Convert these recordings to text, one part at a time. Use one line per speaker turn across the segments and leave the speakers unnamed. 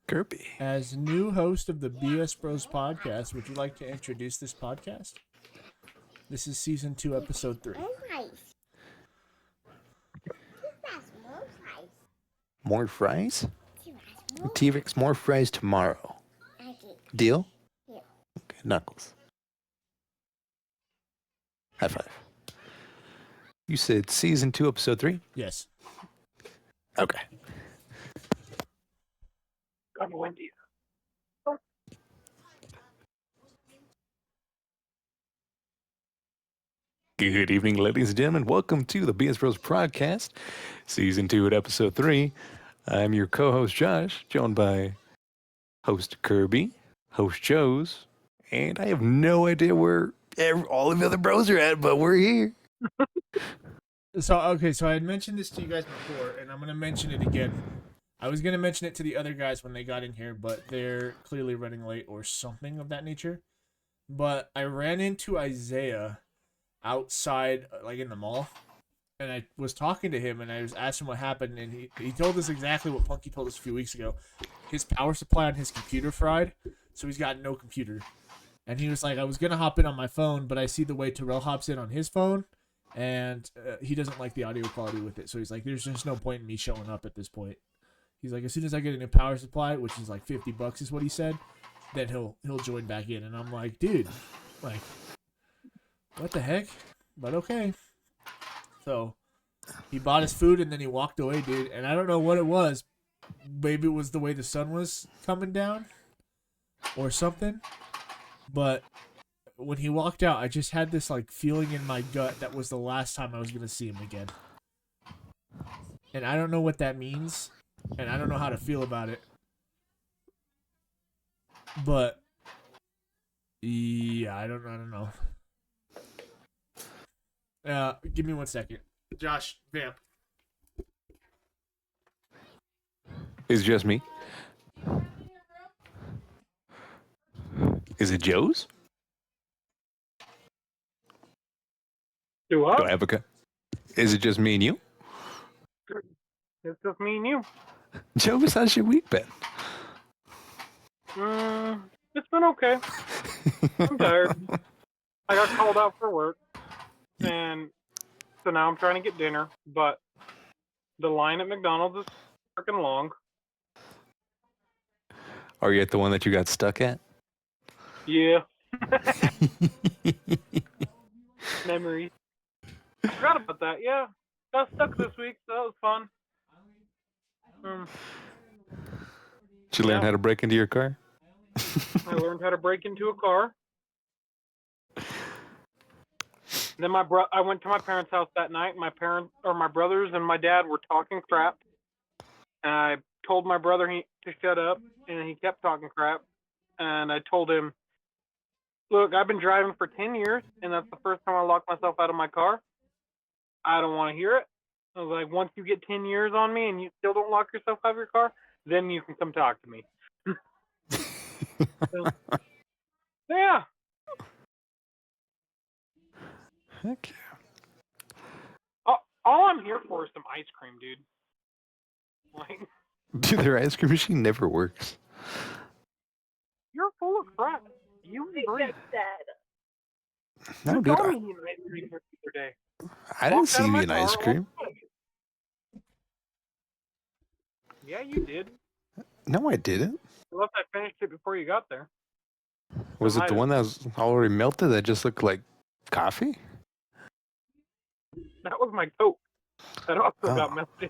Kirby.
As new host of the BS Bros podcast, would you like to introduce this podcast? This is season 2, episode 3.
More fries? T-Rex, more fries tomorrow. Deal?
Yeah.
Okay, Knuckles. High five. You said season 2, episode 3?
Yes.
Okay.
I'm Wendy.
Good evening, ladies and gentlemen. Welcome to the BS Bros podcast, season 2 at episode 3. I'm your co-host Josh, joined by host Kirby, host Joe's, and I have no idea where all of the other bros are at, but we're here.
So I had mentioned this to you guys before, and I'm going to mention it again. I was going to mention it to the other guys when they got in here, but they're clearly running late or something of that nature. But I ran into Isaiah outside, like in the mall, and I was talking to him, and I was asking what happened, and he told us exactly what Punky told us a few weeks ago. His power supply on his computer fried, so he's got no computer. And he was like, I was going to hop in on my phone, but I see the way Terrell hops in on his phone, and he doesn't like the audio quality with it. So he's like, there's just no point in me showing up at this point. He's like, as soon as I get a new power supply, which is like $50 is what he said, then he'll join back in. And I'm like, dude, like, what the heck? But okay. So he bought his food and then he walked away, dude. And I don't know what it was. Maybe it was the way the sun was coming down or something. But when he walked out, I just had this like feeling in my gut that was the last time I was going to see him again. And I don't know what that means. And I don't know how to feel about it. But yeah, I don't know. Give me 1 second. Josh, vamp.
Is it just me? Is it Joe's?
Do
Do I
what?
have a Is it just me and you?
It's just me and you.
Joe's, how's your week been?
It's been okay. I'm tired. I got called out for work, and so now I'm trying to get dinner, but the line at McDonald's is freaking long.
Are you at the one that you got stuck at?
Yeah. Memory. I forgot about that, yeah. Got stuck this week, so that was fun.
Did you learn how to break into your car?
I learned how to break into a car. Then I went to my parents' house that night. My brothers and my dad were talking crap. And I told my brother to shut up, and he kept talking crap. And I told him, look, I've been driving for 10 years, and that's the first time I locked myself out of my car. I don't want to hear it. I was like, once you get 10 years on me and you still don't lock yourself out of your car, then you can come talk to me. So, yeah.
Heck
All I'm here for is some ice cream, dude. Like,
Dude, their ice cream machine never works.
you're full of crap. You and Bree.
No,
You
dude,
told me you had ice cream the other day.
I didn't
Walked out
see
of
you
my
eating ice
car,
cream.
Yeah, you did.
No, I didn't.
Unless I finished it before you got there.
Was it
might
the
have.
one that was already melted that just looked like coffee?
That was my Coke. That also
Oh.
got melted.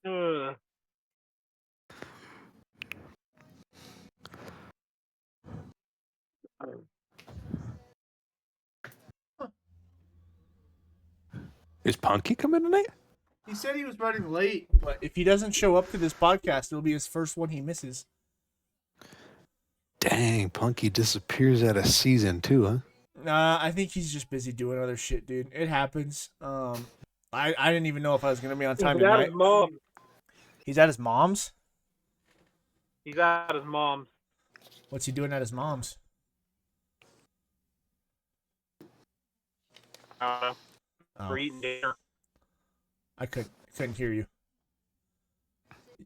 Ugh.
Is Punky coming tonight?
He said he was running late, but if he doesn't show up to this podcast, it'll be his first one he misses.
Dang, Punky disappears out of season 2, huh?
Nah, I think he's just busy doing other shit, dude. It happens. I didn't even know if I was gonna be on time
He's at
tonight.
his mom.
He's at his mom's.
He's at his mom's.
What's he doing at his mom's?
We're
Oh,
eating dinner.
I couldn't hear you.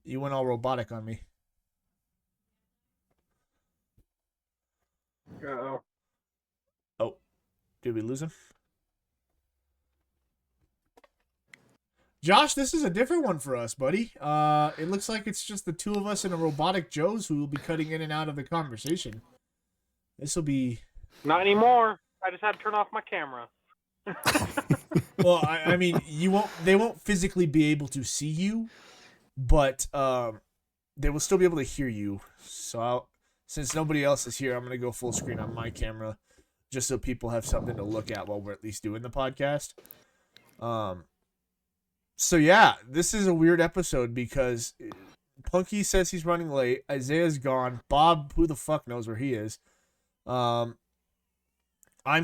You went all robotic on me.
Uh-oh.
Oh, did we lose him? Josh, this is a different one for us, buddy. It looks like it's just the two of us and a robotic Joe's who will be cutting in and out of the conversation. This will be...
Not anymore. I just had to turn off my camera.
Well, I mean, they won't physically be able to see you, but they will still be able to hear you. So since nobody else is here, I'm going to go full screen on my camera just so people have something to look at while we're at least doing the podcast. So yeah, this is a weird episode because Punky says he's running late. Isaiah's gone. Bob, who the fuck knows where he is? I'm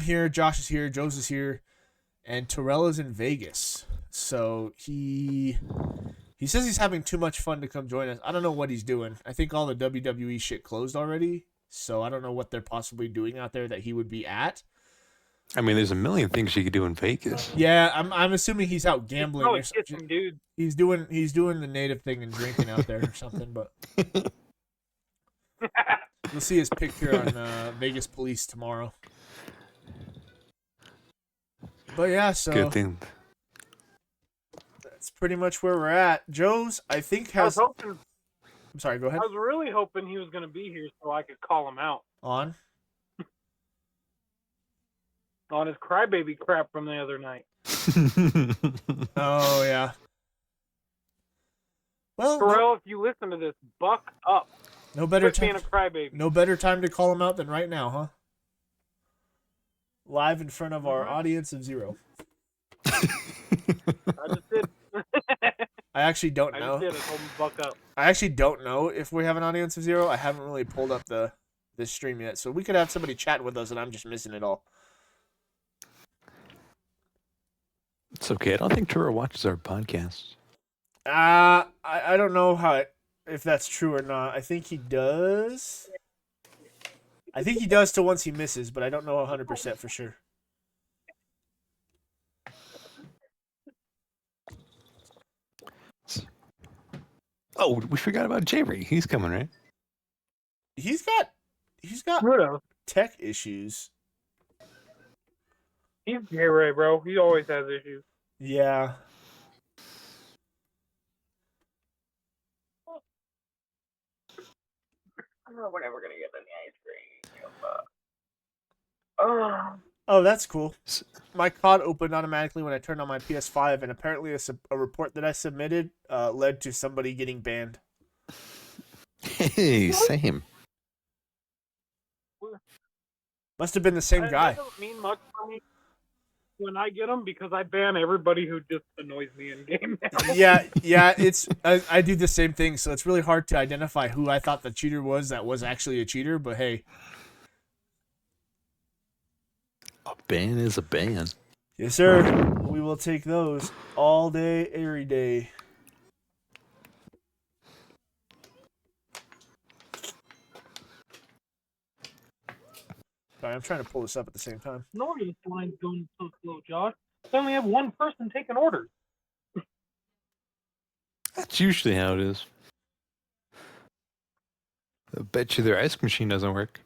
here. Josh is here. Joe's is here. And Terrell is in Vegas. So he says he's having too much fun to come join us. I don't know what he's doing. I think all the WWE shit closed already. So I don't know what they're possibly doing out there that he would be at.
I mean, there's a million things you could do in Vegas.
Yeah, I'm assuming he's out gambling or
Get some
something.
dude.
He's doing the native thing and drinking out there or something, but you'll see his picture on Vegas Police tomorrow. But yeah, so
Good thing.
that's pretty much where we're at. Joe's, I think,
I was
has...
hoping.
I'm sorry, go ahead.
I was really hoping he was going to be here so I could call him out
On?
on his crybaby crap from the other night.
Oh, yeah. Well,
Terrell, if you listen to this, buck up.
no better
Quit being
time.
a crybaby.
No better time to call him out than right now, huh? Live in front of our audience of 0.
I just did.
I actually don't
I
know.
just did. I told him to buck up.
I actually don't know if we have an audience of 0. I haven't really pulled up this stream yet, so we could have somebody chatting with us, and I'm just missing it all.
It's okay. I don't think Tura watches our podcast.
I don't know if that's true or not. I think he does. I think he does till once he misses, but I don't know 100% for sure.
Oh, we forgot about J-Ray. He's coming, right?
He's got
Whatever.
tech issues.
He's J-Ray, bro. He always has issues.
Yeah.
I don't know when we're gonna get any ice cream.
Oh, that's cool. My COD opened automatically when I turned on my PS5, and apparently a report that I submitted led to somebody getting banned.
Hey, same.
Must have been the same guy.
That doesn't mean much for me when I get them because I ban everybody who just annoys me in game now.
Yeah. It's I do the same thing, so it's really hard to identify who I thought the cheater was that was actually a cheater. But hey,
A ban is a ban.
yes, sir. We will take those all day, every day. Sorry, I'm trying to pull this up at the same time.
No wonder this line's going so slow, Josh. They only have one person taking orders.
That's usually how it is. I bet you their ice machine doesn't work.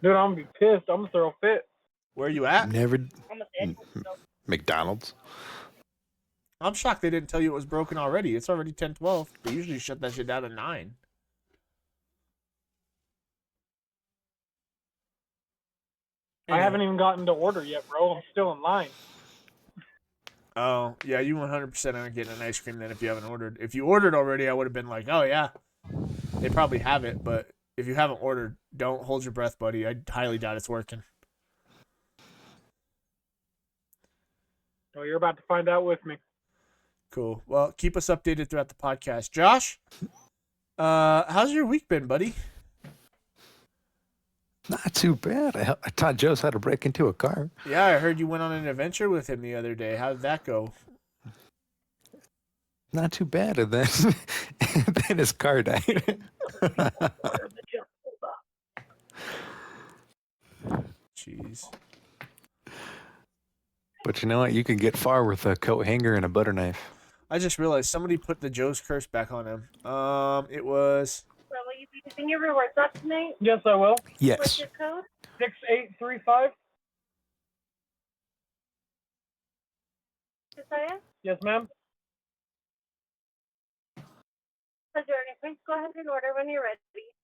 Dude, I'm gonna be pissed. I'm gonna throw a fit.
Where are you at?
Never. McDonald's.
I'm shocked they didn't tell you it was broken already. It's already 10:12. They usually shut that shit down at 9.
I haven't even gotten to order yet, bro. I'm still in line.
Oh, yeah, you 100% aren't getting an ice cream then if you haven't ordered. If you ordered already, I would have been like, oh, yeah. They probably have it, but if you haven't ordered, don't hold your breath, buddy. I highly doubt it's working.
Oh, you're about to find out with me.
Cool. Well, keep us updated throughout the podcast. Josh, how's your week been, buddy?
Not too bad. I taught Joe how to break into a car.
Yeah, I heard you went on an adventure with him the other day. How did that go?
Not too bad. And then, then his car died.
Jeez.
But you know what? You can get far with a coat hanger and a butter knife.
I just realized somebody put the Joe's curse back on him. It was.
Well, will you be using your rewards up tonight?
Yes, I will.
What's
Yes.
your code?
6835.
Josiah?
Yes, ma'am.
Adjourning. Please go ahead and order when you're ready.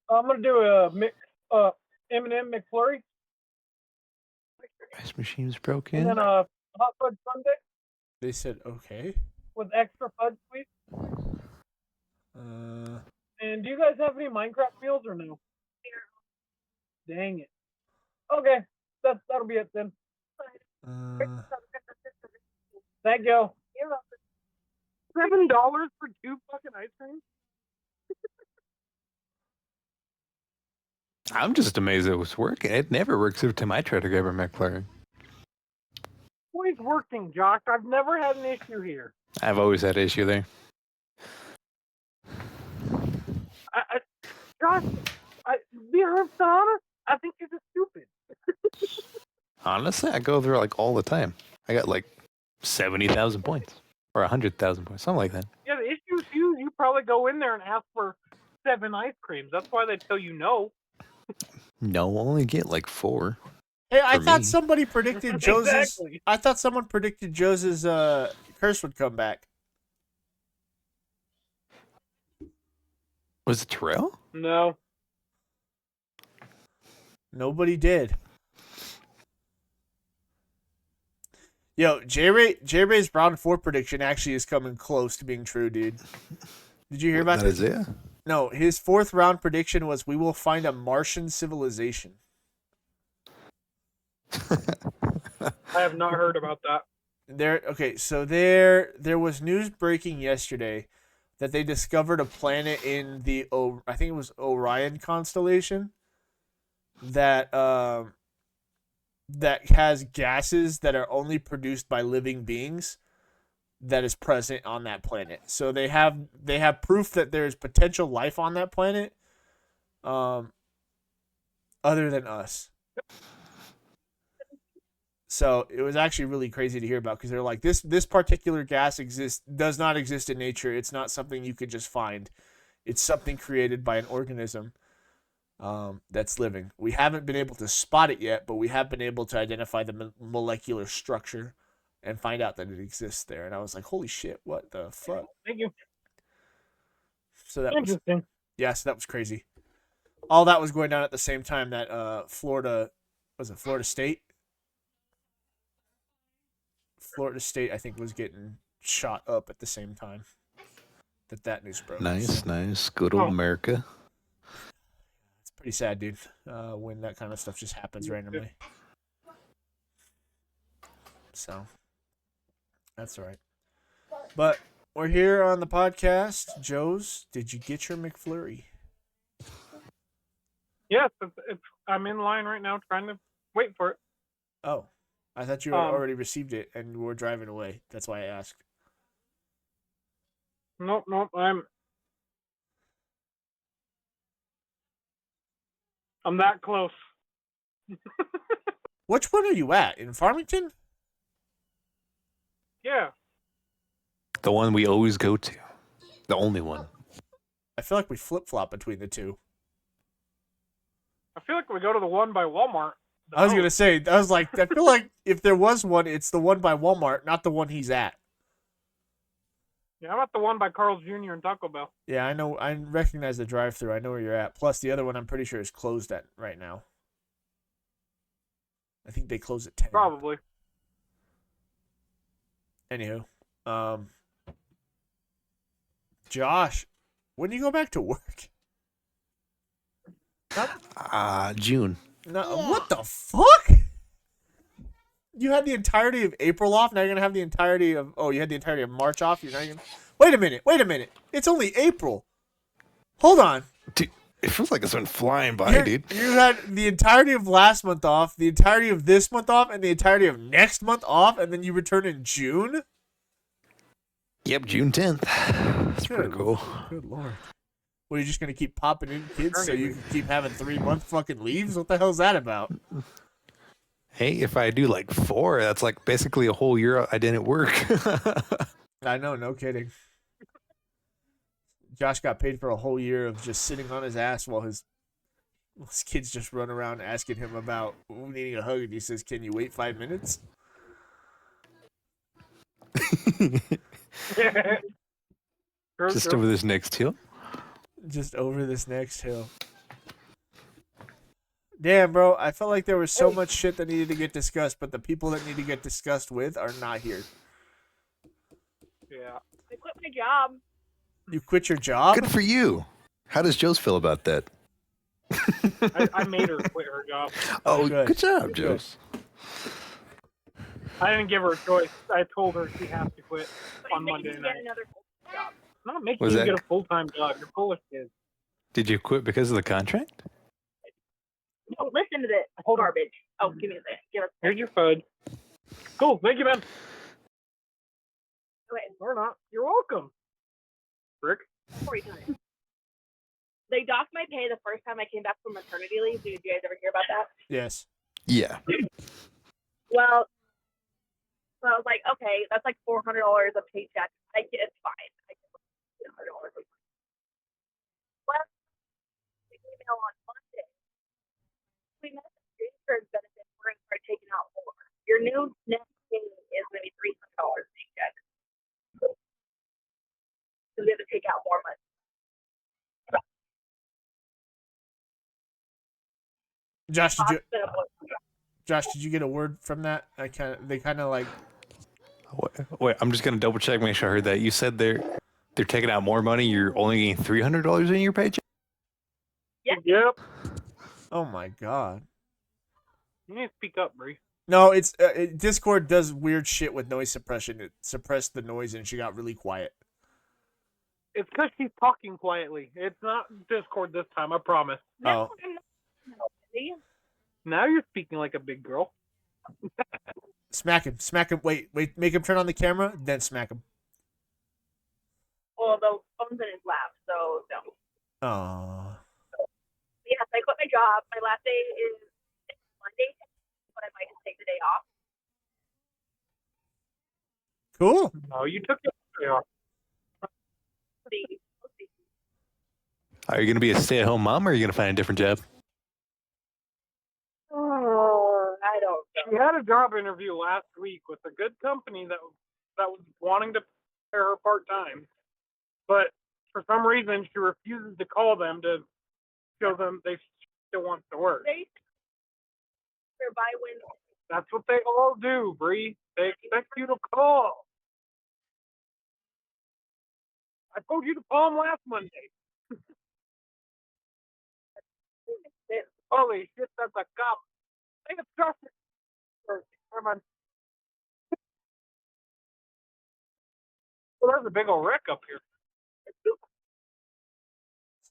I'm gonna do a M&M McFlurry
Ice machine's
and
broken.
then a hot fudge sundae
They said okay.
with extra fudge sweet. And do you guys have any Minecraft meals or no? Dang it. Okay, that'll be it then. Thank you.
You're welcome.
$7 for 2 fucking ice creams?
I'm just amazed it was working. It never works every time I try to grab a McFlurry.
Always working, Josh. I've never had an issue here.
I've always had an issue there.
Josh, be honest, I think you're just stupid.
Honestly, I go there like all the time. I got like 70,000 points or 100,000 points, something like that.
Yeah, the issue is you probably go in there and ask for 7 ice creams. That's why they tell you no.
No, I'll only get like 4.
Hey, I
For
thought
me.
somebody predicted Joe's.
Exactly.
I thought someone predicted Joe's curse would come back.
Was it Terrell?
No.
Nobody did. Yo, J-Ray's round 4 prediction actually is coming close to being true, dude. Did you hear about
that?
this?
Is it?
No, his 4th round prediction was we will find a Martian civilization.
I have not heard about that.
There was news breaking yesterday that they discovered a planet in the I think it was Orion constellation that that has gases that are only produced by living beings that is present on that planet. So they have proof that there's potential life on that planet other than us. So it was actually really crazy to hear about because they're like, this particular gas does not exist in nature. It's not something you could just find. It's something created by an organism that's living. We haven't been able to spot it yet, but we have been able to identify the molecular structure and find out that it exists there. And I was like, holy shit, what the fuck?
Thank you.
So that was,
Interesting.
yeah, so that was crazy. All that was going down at the same time that Florida State? Florida State, I think, was getting shot up at the same time that news broke.
Nice, nice. Good old America.
It's pretty sad, dude, when that kind of stuff just happens randomly. So, that's all right. But we're here on the podcast. Joe's, did you get your McFlurry?
Yes, I'm in line right now trying to wait for it.
Oh, I thought you had already received it and were driving away. That's why I asked.
Nope, I'm that close.
Which one are you at? In Farmington?
Yeah.
The one we always go to. The only one.
I feel like we flip-flop between the two.
I feel like we go to the one by Walmart.
I was gonna say, I feel like if there was one, it's the one by Walmart, not the one he's at.
Yeah, I'm at the one by Carl's Jr. and Taco Bell.
Yeah, I know. I recognize the drive-thru. I know where you're at. Plus, the other one, I'm pretty sure is closed at right now. I think they close at 10.
Probably.
Anywho, Josh, when do you go back to work?
June.
What the fuck? You had the entirety of April off. Now you're gonna have the entirety of. Oh, you had the entirety of March off. You're not even. Wait a minute. It's only April. Hold on.
Dude, it feels like it's been flying by, dude.
You had the entirety of last month off, the entirety of this month off, and the entirety of next month off, and then you return in June?
Yep, June 10th. That's pretty cool.
Good lord. Well, you're just going to keep popping in kids so you can keep having 3-month fucking leaves? What the hell's that about?
Hey, if I do like 4, that's like basically a whole year I didn't work.
I know, no kidding. Josh got paid for a whole year of just sitting on his ass while his kids just run around asking him about needing a hug, and he says, "Can you wait 5 minutes?"
True,
Just
true.
over this next hill.
Just over this next hill. Damn, bro, I felt like there was so much shit that needed to get discussed, but the people that need to get discussed with are not here.
Yeah.
I quit my job.
You quit your job?
Good for you. How does Joe's feel about that?
I made her quit her job.
Oh,
good.
good job,
Good.
Joe's.
I didn't give her a choice. I told her she has to quit
But
on
you
Monday
can
night.
get another full-time job.
I'm not making
Was
you
that-
get a full-time job. You're full of shit.
Did you quit because of the contract?
No, listen to this.
Hold on.
Garbage. Oh, give me a second. Give us a
Here's your food. Cool. Thank you, man.
second.
Or not. You're welcome. Rick?
Before you do it. They docked my pay the first time I came back from maternity leave. Did you guys ever hear about that?
Yes.
Yeah.
Well, so I was like, okay, that's like $400 a paycheck. It's fine. I can $400. Well, the email on Monday. We met the insurance benefits. We're going to start taking out more. Your new net pay is going to be $300 a paycheck. So we have to take out more money.
Josh, did you get a word from that? They kind of like.
Wait, I'm just gonna double check, make sure I heard that. You said they're taking out more money. You're only getting $300 in your paycheck.
Yep.
Oh my god.
You need to speak up, Bree.
No, it's Discord does weird shit with noise suppression. It suppressed the noise and she got really quiet.
It's because she's talking quietly. It's not Discord this time, I promise.
Oh.
See?
Now you're speaking like a big girl.
Smack him. Wait, make him turn on the camera, then smack him.
Well, the phone's in his lap, so no.
Oh.
Yes, I quit my job. My last day is Monday, but I might just take the day off.
Cool.
No, you took your day off.
See, we'll see.
Are you gonna be a stay-at-home mom, or are you gonna find a different job?
Oh, I don't
She had a job interview last week with a good company that was wanting to hire her part-time. But for some reason, she refuses to call them to show them they still want to work.
They are by Wednesday.
That's what they all do, Bree. They expect you to call. I told you to call them last Monday. Holy shit, that's a cop. I think it's Justin. Never mind. Well, there's a big old wreck up here.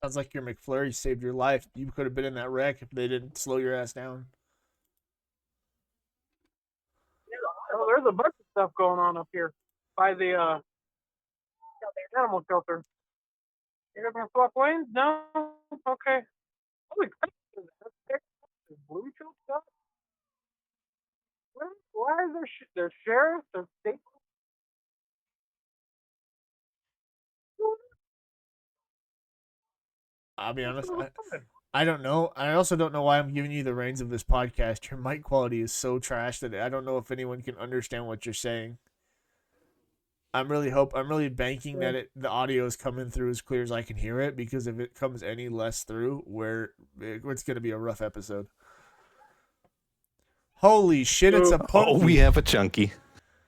Sounds like your McFlurry saved your life. You could have been in that wreck if they didn't slow your ass down.
Oh, there's a bunch of stuff going on up here by the animal shelter. You guys gonna swap lanes? No? Okay. Holy crap. There's blue chill stuff? Why is there sheriffs? There's state.
I'll be honest. I don't know. I also don't know why I'm giving you the reins of this podcast. Your mic quality is so trash that I don't know if anyone can understand what you're saying. I'm really banking that the audio is coming through as clear as I can hear it, because if it comes any less through, it's going to be a rough episode. Holy shit, it's a Punky.
Oh, we have a chunky.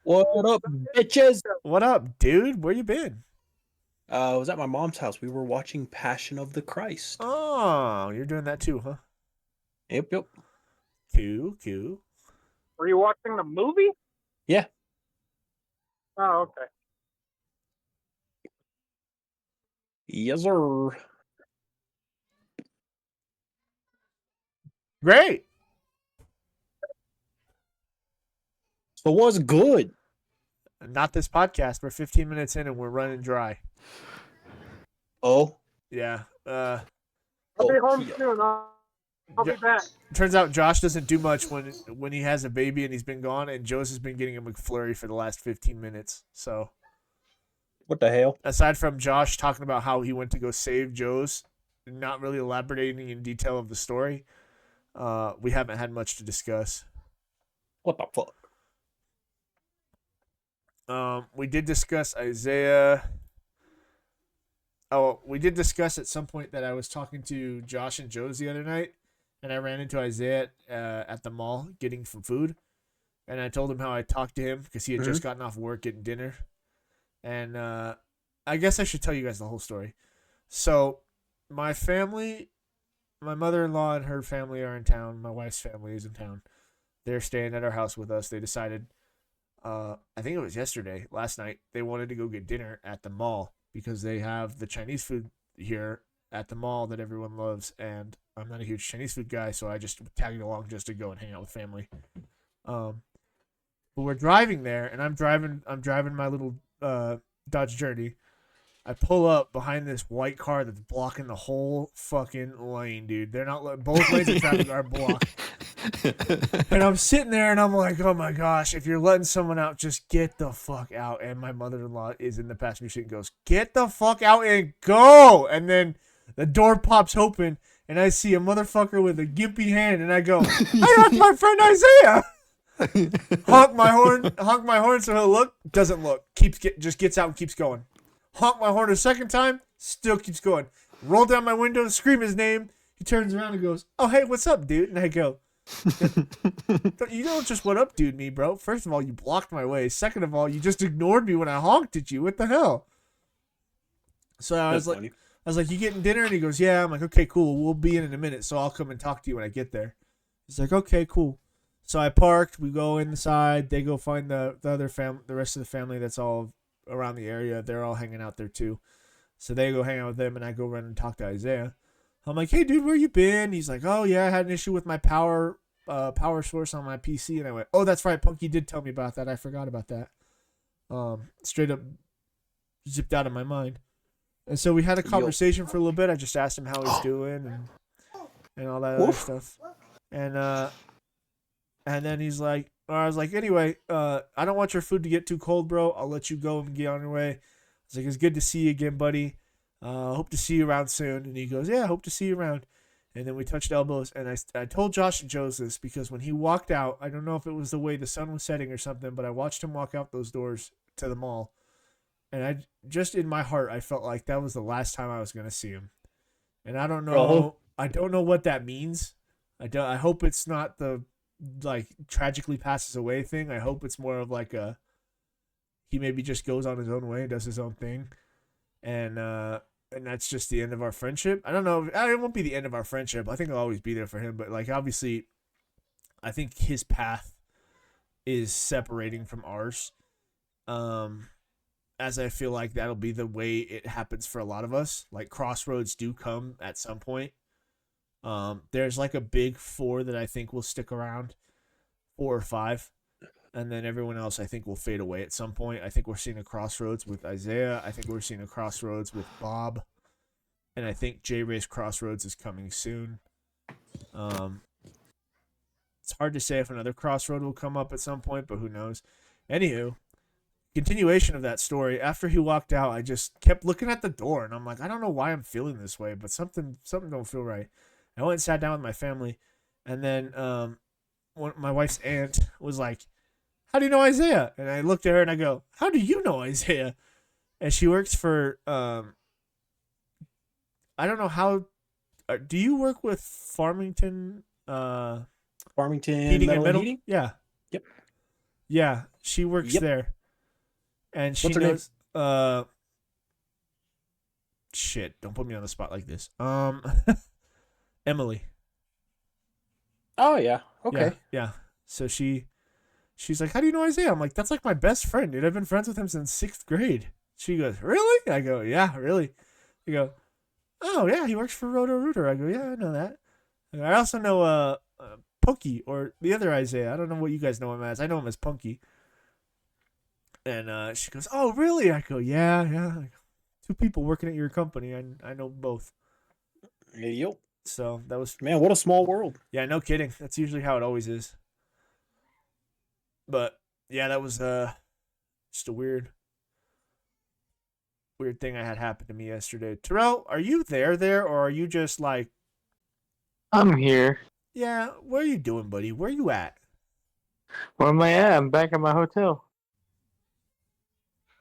What up, bitches?
What up, dude? Where you been?
I was at my mom's house. We were watching Passion of the Christ.
Oh, you're doing that too, huh?
Yep.
Cool.
Were you watching the movie?
Yeah.
Oh, okay.
Yes, sir.
Great.
So what's good?
Not this podcast. We're 15 minutes in and we're running dry.
Oh.
Yeah.
I'll be home
yeah.
soon. I'll be back.
Turns out Josh doesn't do much when he has a baby and he's been gone, and Joe's has been getting a McFlurry for the last 15 minutes. So
What the hell?
aside from Josh talking about how he went to go save Joe's, not really elaborating in detail of the story, we haven't had much to discuss.
What the fuck?
We did discuss Isaiah. Oh, we did discuss at some point that I was talking to Josh and Joe's the other night, and I ran into Isaiah at the mall getting some food, and I told him how I talked to him because he had just gotten off work getting dinner, and I guess I should tell you guys the whole story. So, my family, my mother-in-law and her family are in town. My wife's family is in town. They're staying at our house with us. They decided, I think it was last night, they wanted to go get dinner at the mall because they have the Chinese food here at the mall that everyone loves, and I'm not a huge Chinese food guy, so I just tagged along just to go and hang out with family. But we're driving there, and I'm driving my little Dodge Journey. I pull up behind this white car that's blocking the whole fucking lane, dude. They're not both lanes of traffic are blocked. And I'm sitting there and I'm like, oh my gosh, if you're letting someone out, just get the fuck out. And my mother-in-law is in the passenger seat and goes, get the fuck out and go. And then the door pops open and I see a motherfucker with a gimpy hand and I go, hey, that's my friend Isaiah. honk my horn so he'll look. Doesn't look. Just gets out and keeps going. Honk my horn a second time, still keeps going. Roll down my window, scream his name. He turns around and goes, oh, hey, what's up, dude? And I go, you don't just what up, dude, me, bro. First of all, you blocked my way. Second of all, you just ignored me when I honked at you. What the hell? So I was like, you getting dinner? And he goes, yeah. I'm like, okay, cool. We'll be in a minute, so I'll come and talk to you when I get there. He's like, okay, cool. So I parked. We go inside. They go find the rest of the family that's all around the area. They're all hanging out there too. So they go hang out with them, and I go run and talk to Isaiah. I'm like, hey, dude, where you been? He's like, oh, yeah, I had an issue with my power source on my PC. And I went, oh, that's right. Punky did tell me about that. I forgot about that. Straight up zipped out of my mind. And so we had a conversation for a little bit. I just asked him how he's doing and all that other stuff. And then he's like, I was like, anyway, I don't want your food to get too cold, bro. I'll let you go and get on your way. I was like, it's good to see you again, buddy. Hope to see you around soon. And he goes, yeah, hope to see you around. And then we touched elbows. And I told Josh and Joe's this because when he walked out, I don't know if it was the way the sun was setting or something, but I watched him walk out those doors to the mall. And I just in my heart, I felt like that was the last time I was going to see him. And I don't know. I don't know what that means. I hope it's not the like tragically passes away thing. I hope it's more of like he maybe just goes on his own way and does his own thing. And that's just the end of our friendship. I don't know. It won't be the end of our friendship. I think I'll always be there for him. But like obviously, I think his path is separating from ours. As I feel like that'll be the way it happens for a lot of us. Like crossroads do come at some point. There's like a big 4 that I think will stick around, 4 or 5. And then everyone else I think will fade away at some point. I think we're seeing a crossroads with Isaiah. I think we're seeing a crossroads with Bob. And I think J-Ray's crossroads is coming soon. It's hard to say if another crossroad will come up at some point, but who knows. Anywho, continuation of that story. After he walked out, I just kept looking at the door. And I'm like, I don't know why I'm feeling this way, but something don't feel right. I went and sat down with my family. And then my wife's aunt was like, how do you know Isaiah? And I looked at her and I go, how do you know Isaiah? And she works for, I don't know how, do you work with Farmington?
Farmington
Heating
Metal
and Metal?
Heating?
Yeah.
Yep.
Yeah, she works there. And she
What's her
knows, shit, don't put me on the spot like this. Emily.
Oh, yeah. Okay.
Yeah. So she's like, how do you know Isaiah? I'm like, that's like my best friend, dude. I've been friends with him since 6th grade. She goes, really? I go, yeah, really. I go, oh, yeah, he works for Roto-Rooter. I go, yeah, I know that. And I also know Punky, or the other Isaiah. I don't know what you guys know him as. I know him as Punky. And she goes, oh, really? I go, yeah. I go, 2 people working at your company. I know both.
Yep.
So that was...
Man, what a small world.
Yeah, no kidding. That's usually how it always is. But, yeah, that was just a weird weird thing I had happen to me yesterday. Terrell, are you there, or are you just like,
I'm here.
yeah, what are you doing, buddy? Where you at?
Where am I at? I'm back at my hotel.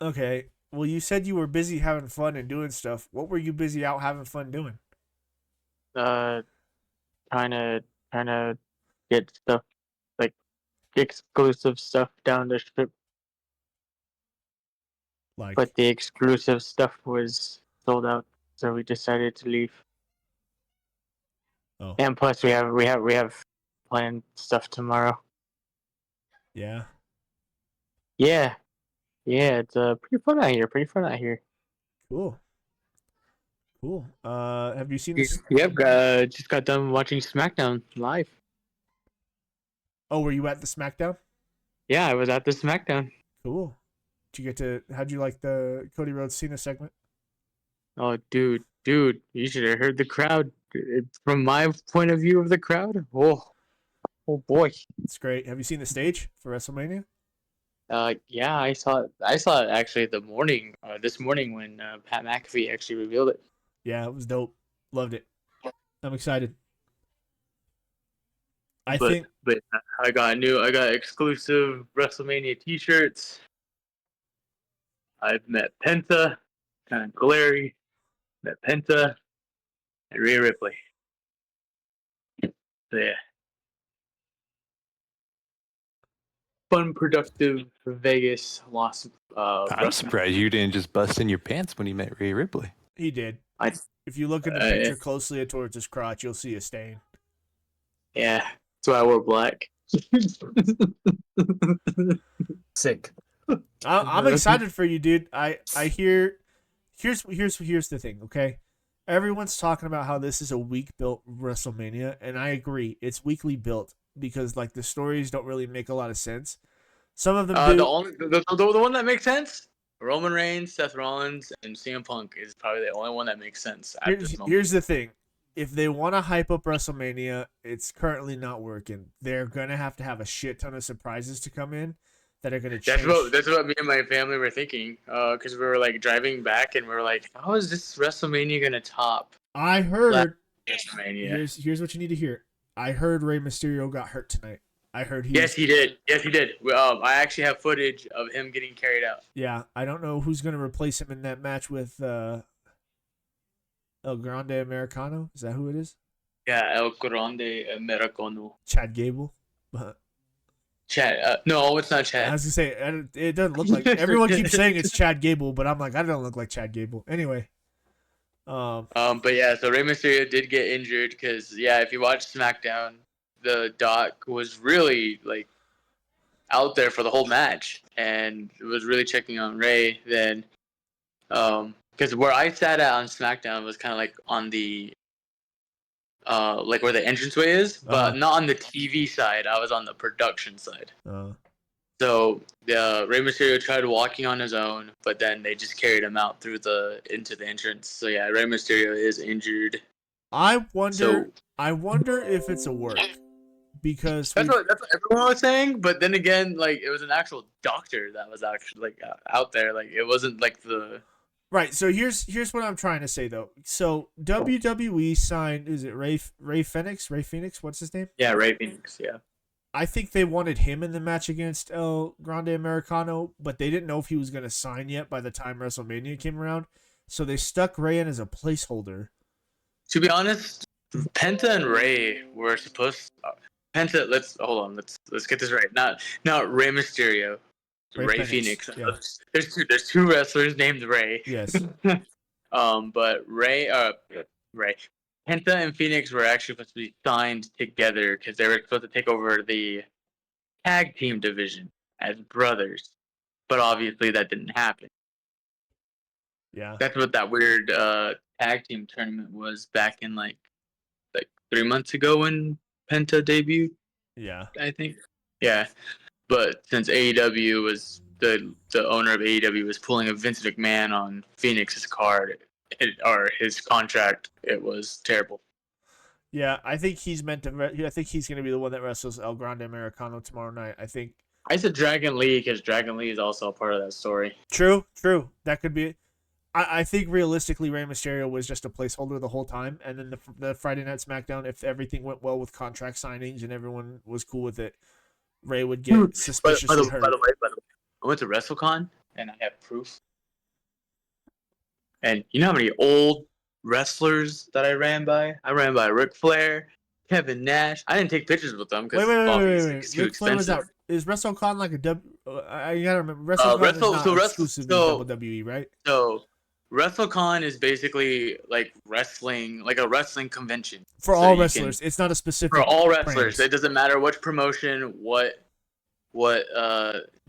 Okay. Well, you said you were busy having fun and doing stuff. What were you busy out having fun doing?
Uh, trying to get stuff like exclusive stuff down the strip,
Like,
but the exclusive stuff was sold out, so we decided to leave.
oh,
And plus, we have planned stuff tomorrow.
yeah,
Yeah, yeah, it's pretty fun out here. Pretty fun out here.
cool, cool. Have you seen this?
Yep, just got done watching SmackDown live.
Oh, were you at the SmackDown?
Yeah, I was at the SmackDown.
Cool. Did you get to? How'd you like the Cody Rhodes Cena segment?
Oh, dude, you should have heard the crowd. From my point of view of the crowd, oh boy.
It's great. Have you seen the stage for WrestleMania?
Yeah, I saw it. I saw it actually this morning when Pat McAfee actually revealed it.
Yeah, it was dope. Loved it. I'm excited. I
but
think
but I got exclusive WrestleMania T-shirts. I've met Penta, kind of Glary, met Penta, and Rhea Ripley. So yeah, fun, productive Vegas Las.
I'm surprised you didn't just bust in your pants when you met Rhea Ripley.
he did.
I,
If you look at the picture closely towards his crotch, you'll see a stain.
yeah, that's why I wore black.
Sick.
I'm excited for you, dude. I hear. Here's the thing. Okay, everyone's talking about how this is a weak built WrestleMania, and I agree. It's weakly built because like the stories don't really make a lot of sense. Some of them do.
The one that makes sense. Roman Reigns, Seth Rollins, and CM Punk is probably the only one that makes sense at this moment.
Here's the thing. If they want to hype up WrestleMania, it's currently not working. They're going to have a shit ton of surprises to come in that are going to change.
That's what me and my family were thinking. Because we were like driving back and we were like, how is this WrestleMania going to top
I heard.
WrestleMania?
Here's what you need to hear. I heard Rey Mysterio got hurt tonight. I heard he.
Yes, he did. I actually have footage of him getting carried out.
Yeah, I don't know who's going to replace him in that match with El Grande Americano. Is that who it is?
Yeah, El Grande Americano.
Chad Gable.
Chad. No, it's not
I
Chad.
was gonna say it doesn't look like. Everyone keeps saying it's Chad Gable, but I'm like, I don't look like Chad Gable. Anyway.
But yeah, so Rey Mysterio did get injured because if you watch SmackDown, the doc was really like out there for the whole match and was really checking on Rey. Then, because where I sat at on SmackDown was kind of like on the like where the entranceway is, but not on the TV side. I was on the production side. So Rey Mysterio tried walking on his own, but then they just carried him out into the entrance. So yeah, Rey Mysterio is injured.
I wonder if it's a work because
that's what everyone was saying. But then again, like it was an actual doctor that was actually like out there. Like it wasn't like the
right. So here's what I'm trying to say though. So WWE signed Rey Fenix? What's his name?
Yeah, Rey Fenix. Yeah.
I think they wanted him in the match against El Grande Americano, but they didn't know if he was going to sign yet by the time WrestleMania came around. So they stuck Rey in as a placeholder.
To be honest, Penta and Rey were supposed Penta, let's get this right. Not Rey Mysterio. Rey Fenix.
Yeah.
There's two wrestlers named Rey.
Yes.
But Rey Penta and Phoenix were actually supposed to be signed together because they were supposed to take over the tag team division as brothers. But obviously that didn't happen.
Yeah.
That's what that weird tag team tournament was back in like 3 months ago when Penta debuted.
Yeah.
I think. Yeah. But since AEW was the owner of AEW was pulling a Vince McMahon on Phoenix's card, or his contract, it was terrible.
Yeah, I think he's meant to. I think he's going to be the one that wrestles El Grande Americano tomorrow night. I think.
I said Dragon Lee because Dragon Lee is also a part of that story.
True. That could be. I think realistically, Rey Mysterio was just a placeholder the whole time, and then the Friday Night SmackDown, if everything went well with contract signings and everyone was cool with it, Rey would get suspiciously hurt.
By the way, I went to WrestleCon and I have proof. And you know how many old wrestlers that I ran by? I ran by Ric Flair, Kevin Nash. I didn't take pictures with them because obviously it's too
Ric Flair was
expensive.
out. Is WrestleCon like a W? I gotta remember. WrestleCon is not exclusive to WWE, right?
So WrestleCon is basically like wrestling, like a wrestling convention
For
so
all wrestlers. It's not a specific.
For all wrestlers,
brands.
it doesn't matter which promotion, what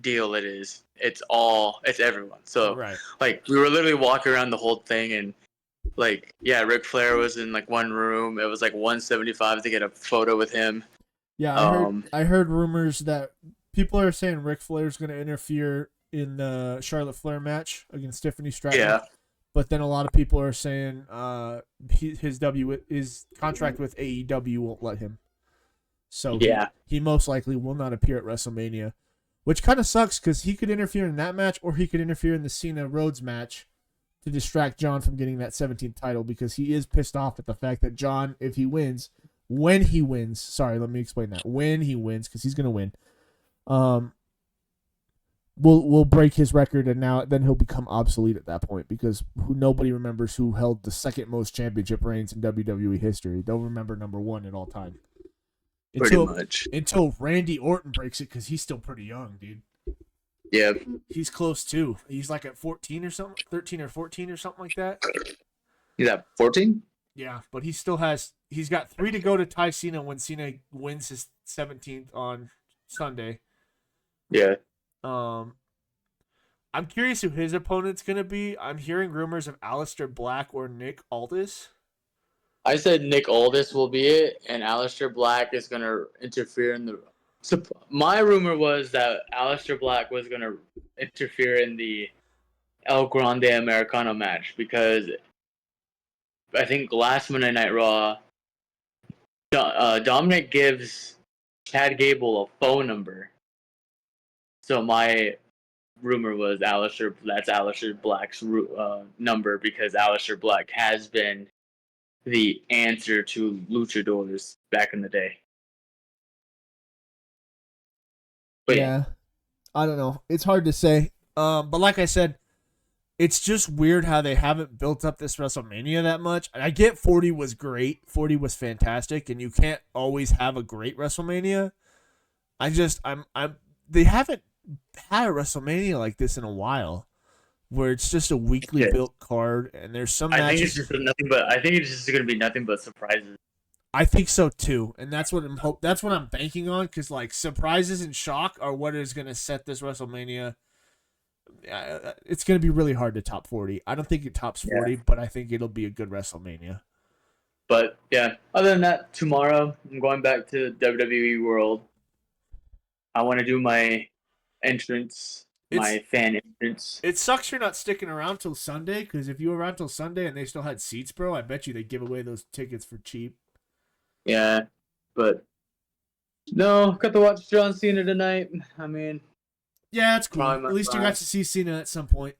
deal it is. It's everyone. So
right.
Like we were literally walking around the whole thing and like yeah, Ric Flair was in like one room. It was like $175 to get a photo with him.
Yeah, I heard rumors that people are saying Ric Flair's going to interfere in the Charlotte Flair match against Tiffany Stratton.
Yeah.
But then a lot of people are saying his contract with AEW won't let him. So
yeah,
he most likely will not appear at WrestleMania, which kind of sucks because he could interfere in that match or he could interfere in the Cena Rhodes match to distract John from getting that 17th title because he is pissed off at the fact that John, if he wins, when he wins, sorry, let me explain that. When he wins, because he's gonna win, will break his record, and then he'll become obsolete at that point because nobody remembers who held the second most championship reigns in WWE history. They'll remember number one at all time. Until Randy Orton breaks it because he's still pretty young, dude.
Yeah.
He's close too. He's like at 14 or something, 13 or 14 or something like that.
He's at 14?
Yeah, but he's got 3 to go to tie Cena when Cena wins his 17th on Sunday.
Yeah.
I'm curious who his opponent's going to be. I'm hearing rumors of Aleister Black or Nick Aldis.
I said Nick Aldis will be it, and Aleister Black is going to interfere in the... So my rumor was that Aleister Black was going to interfere in the El Grande Americano match because I think last Monday Night Raw, Dominic gives Chad Gable a phone number. So my rumor was that's Aleister Black's number because Aleister Black has been the answer to luchadors back in the day. But
yeah, I don't know. It's hard to say. But like I said, it's just weird how they haven't built up this WrestleMania that much. I get 40 was great. 40 was fantastic, and you can't always have a great WrestleMania. They haven't had a WrestleMania like this in a while, where it's just a weekly built card, and there's some matches.
I think it's just going to be nothing but surprises.
I think so too, and that's what I'm banking on because like surprises and shock are what is going to set this WrestleMania. It's going to be really hard to top 40. I don't think it tops 40, but I think it'll be a good WrestleMania.
But yeah, other than that, tomorrow I'm going back to WWE World. I want to do my entrance, my fan entrance.
It sucks you're not sticking around till Sunday because if you were around till Sunday and they still had seats, bro, I bet you they'd give away those tickets for cheap.
Yeah, but no, got to watch John Cena tonight. I mean,
yeah, it's cool. At least you got to see Cena at some point.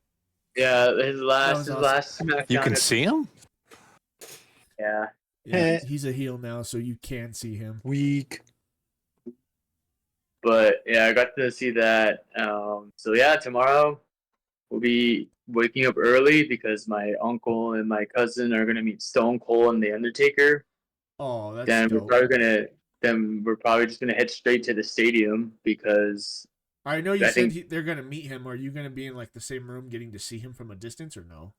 Yeah, his last SmackDown.
You can see him?
Yeah, he's a heel now, so you can see him.
Weak.
But yeah, I got to see that. So yeah, tomorrow we'll be waking up early because my uncle and my cousin are gonna meet Stone Cold and The Undertaker.
Oh, that's
then
dope.
we're probably just gonna head straight to the stadium because
I know you said they're gonna meet him. Are you gonna be in like the same room, getting to see him from a distance, or no?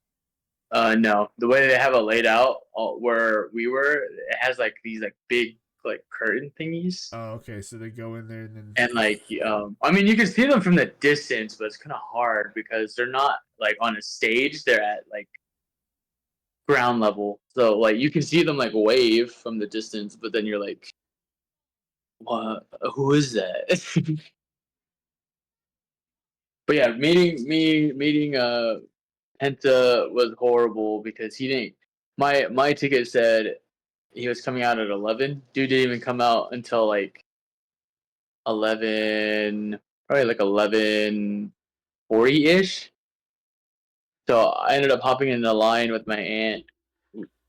No. The way they have it laid out, where we were, it has like these like big like curtain thingies.
Oh, okay. So they go in there and then.
And like, I mean, you can see them from the distance, but it's kind of hard because they're not like on a stage. They're at like ground level, so like you can see them like wave from the distance, but then you're like, what? Who is that? But yeah, meeting Penta was horrible because he didn't. My ticket said he was coming out at 11. Dude didn't even come out until like 11, probably like 11:40 ish. So I ended up hopping in the line with my aunt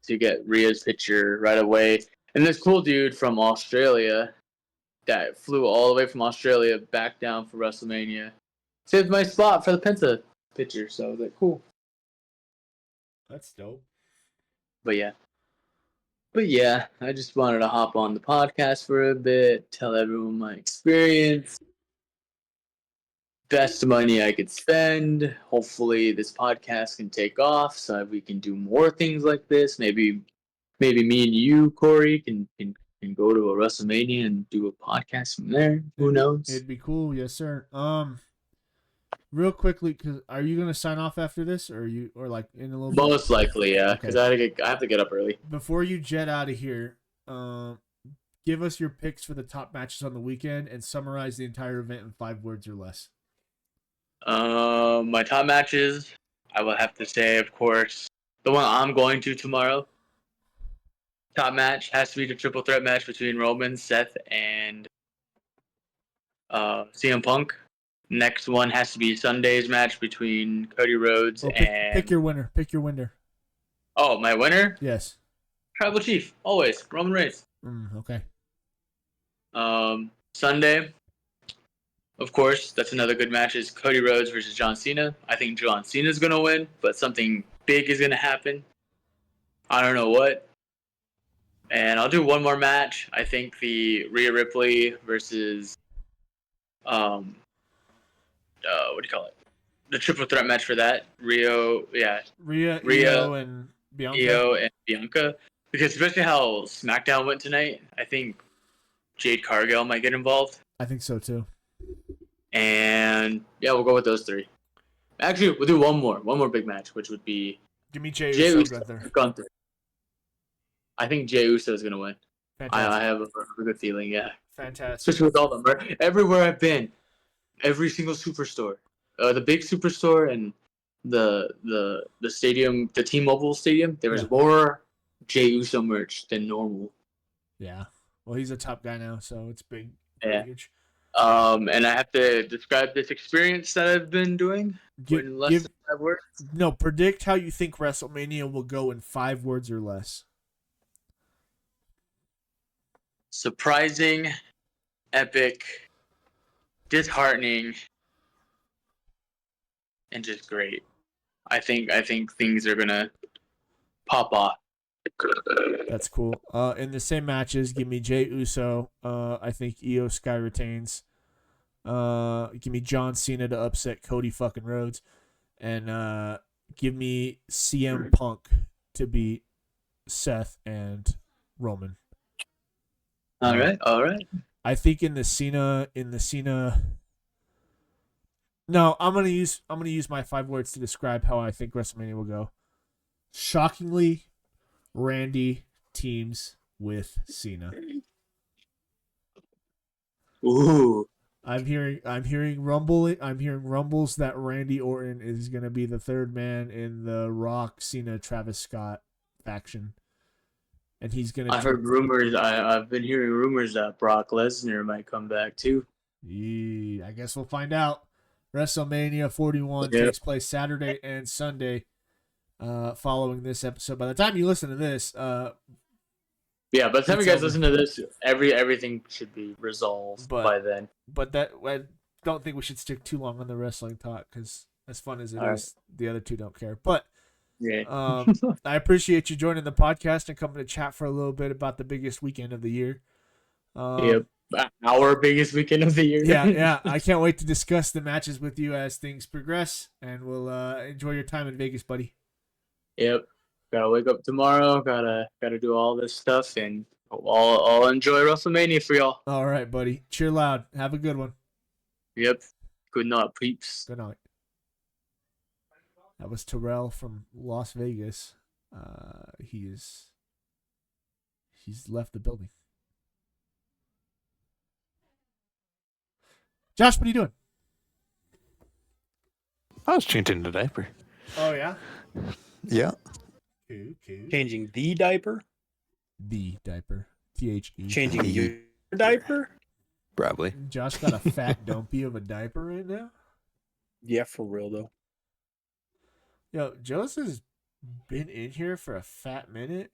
to get Rhea's picture right away. And this cool dude from Australia that flew all the way from Australia back down for WrestleMania saved my spot for the Penta picture. So I was like, cool.
That's dope.
But yeah, I just wanted to hop on the podcast for a bit, tell everyone my experience, best money I could spend. Hopefully, this podcast can take off so we can do more things like this. Maybe me and you, Corey, can go to a WrestleMania and do a podcast from there. Who knows?
It'd be cool, yes, sir. Real quickly, cause are you gonna sign off after this, or like in a little bit?
Most likely, yeah, because
Okay.
I have to get up early.
Before you jet out of here, give us your picks for the top matches on the weekend and summarize the entire event in 5 words or less.
My top matches, I will have to say, of course, the one I'm going to tomorrow. Top match has to be the triple threat match between Roman, Seth, and CM Punk. Next one has to be Sunday's match between Cody Rhodes and...
Pick your winner. Pick your winner.
Oh, my winner?
Yes.
Tribal Chief, always. Roman Reigns.
Okay.
Sunday, of course, that's another good match, is Cody Rhodes versus John Cena. I think John Cena's going to win, but something big is going to happen. I don't know what. And I'll do one more match. I think the Rhea Ripley versus... what do you call it? The triple threat match for that. Rhea,
Io, and Bianca.
Because especially how SmackDown went tonight, I think Jade Cargill might get involved.
I think so too.
And yeah, we'll go with those 3. Actually, we'll do one more big match, which would be
Give me Jey Uso,
Gunther. I think Jey Uso is gonna win.
Fantastic.
I have a good feeling, yeah.
Fantastic.
Especially with all them. Everywhere I've been, every single superstore, the big superstore and the stadium, the T-Mobile Stadium, there was more Jey Uso merch than normal.
Yeah. Well, he's a top guy now, so it's big.
Yeah.
Huge.
And I have to describe this experience that I've been doing in less than 5 words.
No, predict how you think WrestleMania will go in 5 words or less.
Surprising, epic, disheartening, and just great. I think things are gonna pop off.
That's cool. In the same matches, give me Jey Uso. I think Io Sky retains. Give me John Cena to upset Cody fucking Rhodes, and give me CM Punk to beat Seth and Roman.
All right.
I think in the Cena. No, I'm gonna use my 5 words to describe how I think WrestleMania will go. Shockingly, Randy teams with Cena.
Ooh.
I'm hearing rumbles that Randy Orton is gonna be the 3rd man in the Rock Cena Travis Scott faction. And he's gonna.
I've heard rumors. I've been hearing rumors that Brock Lesnar might come back too.
Yeah, I guess we'll find out. WrestleMania 41 takes place Saturday and Sunday. Following this episode, by the time you listen to this,
by the time you guys listen to this, everything should be resolved by then.
But I don't think we should stick too long on the wrestling talk because, as fun as it is, the other two don't care. But I appreciate you joining the podcast and coming to chat for a little bit about the biggest weekend of the year.
Our biggest weekend of the year.
Yeah. I can't wait to discuss the matches with you as things progress, and we'll enjoy your time in Vegas, buddy.
Yep. Gotta wake up tomorrow. Gotta do all this stuff, and I'll enjoy WrestleMania for y'all.
All right, buddy. Cheer loud. Have a good one.
Yep. Good night, peeps.
Good night. That was Terrell from Las Vegas. He's left the building. Josh, what are you doing?
I was changing the diaper.
Oh, yeah?
Yeah.
Cool.
Changing the diaper?
The diaper. THE.
Changing your diaper?
Probably.
Josh got a fat dumpy of a diaper right now?
Yeah, for real, though.
Yo, Joseph has been in here for a fat minute,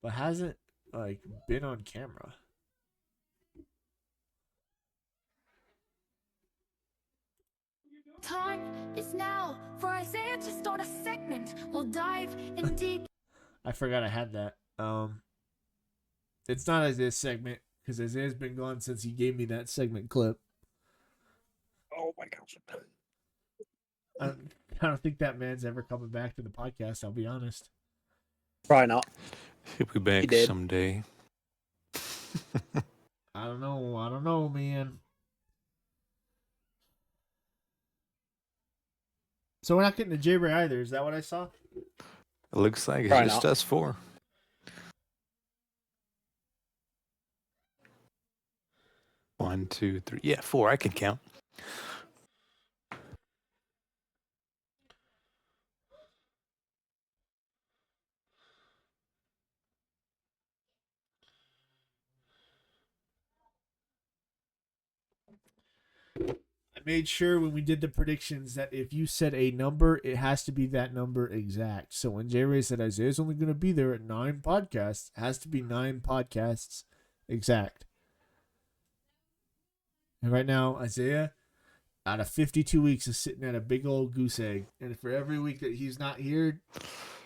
but hasn't like been on camera.
Time is now for Isaiah to start a segment. We'll dive in deep.
I forgot I had that. It's not Isaiah's segment because Isaiah's been gone since he gave me that segment clip.
Oh my gosh.
I don't think that man's ever coming back to the podcast. I'll be honest.
Probably not.
He'll be back
did.
someday.
I don't know, man. So we're not getting to J-Ray either. Is that what I saw?
It looks like it's
Probably
just
not.
us four. One, two, three. Yeah, four. I can count.
I made sure when we did the predictions that if you said a number, it has to be that number exact. So when J-Ray said Isaiah's only going to be there at 9 podcasts, it has to be 9 podcasts exact. And right now, Isaiah, out of 52 weeks, is sitting at a big old goose egg. And for every week that he's not here,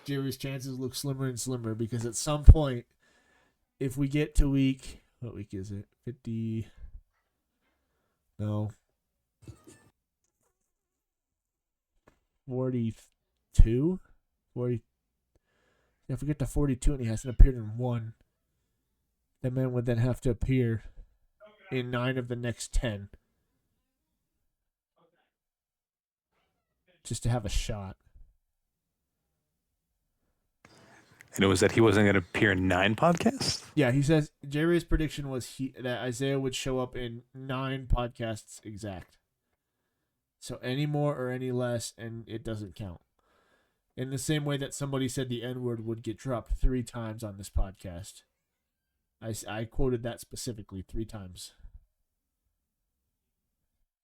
J-Ray's chances look slimmer and slimmer because at some point, if we get to week, what week is it? 50. No. 42? 40. If we get to 42 and he hasn't appeared in 1, that man would then have to appear in 9 of the next 10. Just to have a shot.
And it was that he wasn't going to appear in 9 podcasts?
Yeah, he says J-Ray's prediction was that Isaiah would show up in 9 podcasts exact. So any more or any less, and it doesn't count. In the same way that somebody said the N-word would get dropped 3 times on this podcast. I quoted that specifically 3 times.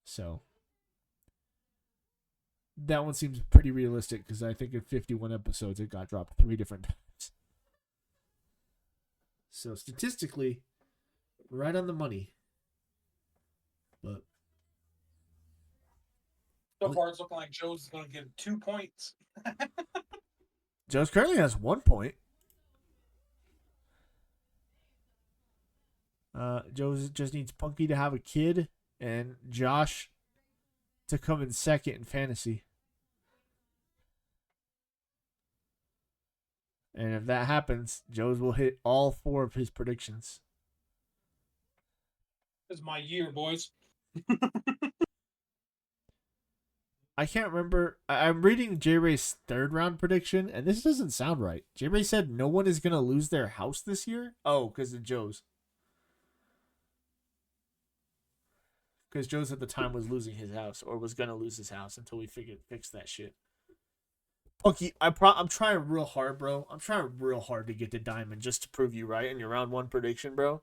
So that one seems pretty realistic because I think in 51 episodes it got dropped 3 different times. So statistically, right on the money. But
so far, it's looking like Joe's going to get 2 points.
Joe's currently has 1 point. Joe just needs Punky to have a kid and Josh to come in second in fantasy. And if that happens, Joe's will hit all 4 of his predictions.
This is my year, boys.
I can't remember. I'm reading J-Ray's 3rd round prediction, and this doesn't sound right. J-Ray said no one is going to lose their house this year? Oh, because of Joe's. Because Joe's at the time was losing his house, or was going to lose his house until we fixed that shit. Punky, I'm trying real hard, bro. I'm trying real hard to get to Diamond just to prove you right in your round 1 prediction, bro.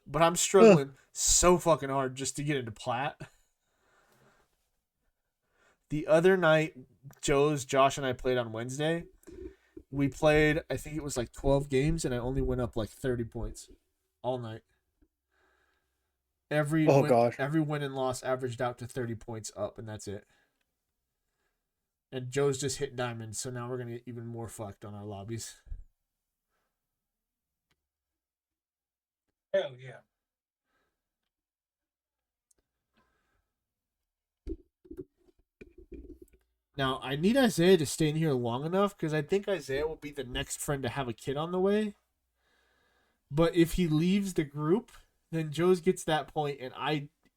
But I'm struggling so fucking hard just to get into Plat. The other night, Josh and I played on Wednesday. We played, I think it was like 12 games, and I only went up like 30 points all night. Every win and loss averaged out to 30 points up, and that's it. And Joe's just hit Diamond, so now we're going to get even more fucked on our lobbies.
Hell yeah.
Now, I need Isaiah to stay in here long enough because I think Isaiah will be the next friend to have a kid on the way. But if he leaves the group, then Joe's gets that point, and